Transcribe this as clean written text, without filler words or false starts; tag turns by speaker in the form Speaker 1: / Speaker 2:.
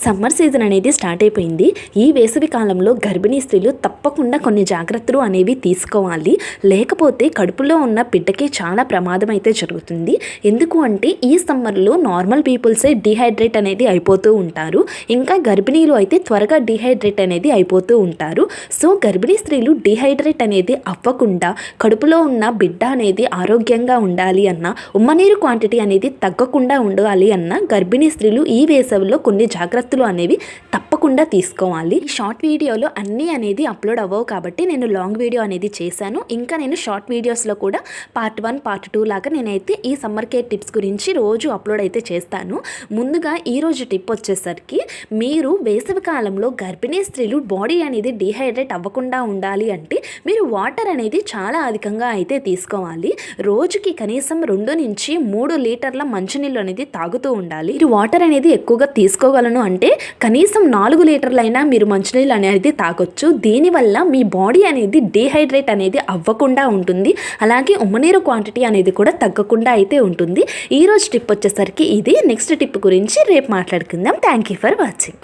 Speaker 1: Summer season అనేది start అయిపోయింది. ఈ వేసవి కాలంలో గర్భిణీ స్త్రీలు తప్పకుండా కొన్ని జాగ్రత్తలు అనేవి తీసుకోవాలి. లేకపోతే కడుపులో ఉన్న బిడ్డకి చాలా ప్రమాదం అయితే జరుగుతుంది. ఎందుకు అంటే ఈ సమ్మర్లో నార్మల్ పీపుల్సే డిహైడ్రేట్ అనేది అయిపోతూ ఉంటారు. ఇంకా గర్భిణీలు అయితే త్వరగా డిహైడ్రేట్ అనేది అయిపోతూ ఉంటారు. సో గర్భిణీ స్త్రీలు డిహైడ్రేట్ అనేది అవ్వకుండా కడుపులో ఉన్న బిడ్డ అనేది ఆరోగ్యంగా ఉండాలి అన్న, ఉమ్మనీరు క్వాంటిటీ అనేది తగ్గకుండా ఉండాలి అన్న గర్భిణీ స్త్రీలు ఈ వేసవిలో కొన్ని జాగ్రత్తలు అనేవి తప్పకుండా తీసుకోవాలి. ఈ షార్ట్ వీడియోలో అన్నీ అనేది అప్లోడ్ అవ్వవు కాబట్టి నేను లాంగ్ వీడియో అనేది చేశాను. ఇంకా నేను షార్ట్ వీడియోస్లో కూడా పార్ట్ 1 పార్ట్ 2 లాగా నేనైతే ఈ సమ్మర్ కేర్ టిప్స్ గురించి రోజు అప్లోడ్ అయితే చేస్తాను. ముందుగా ఈరోజు టిప్ వచ్చేసరికి, మీరు వేసవి కాలంలో గర్భిణీ స్త్రీలు బాడీ అనేది డిహైడ్రేట్ అవ్వకుండా ఉండాలి అంటే మీరు వాటర్ అనేది చాలా అధికంగా అయితే తీసుకోవాలి. రోజుకి కనీసం 2 నుంచి 3 లీటర్ల మంచినీళ్ళు అనేది తాగుతూ ఉండాలి. మీరు వాటర్ అనేది ఎక్కువగా తీసుకోగలను అంటే కనీసం 4 లీటర్లైనా మీరు మంచినీళ్ళు అనేది తాగొచ్చు. దీనివల్ల మీ బాడీ అనేది డిహైడ్రేట్ అనేది అవ్వకుండా ఉంటుంది. అలాగే ఉమ్మనీరు క్వాంటిటీ అనేది కూడా తగ్గకుండా అయితే ఉంటుంది. ఈరోజు టిప్ వచ్చేసరికి ఇది. నెక్స్ట్ టిప్ గురించి రేపు మాట్లాడుకుందాం. Thank you for watching.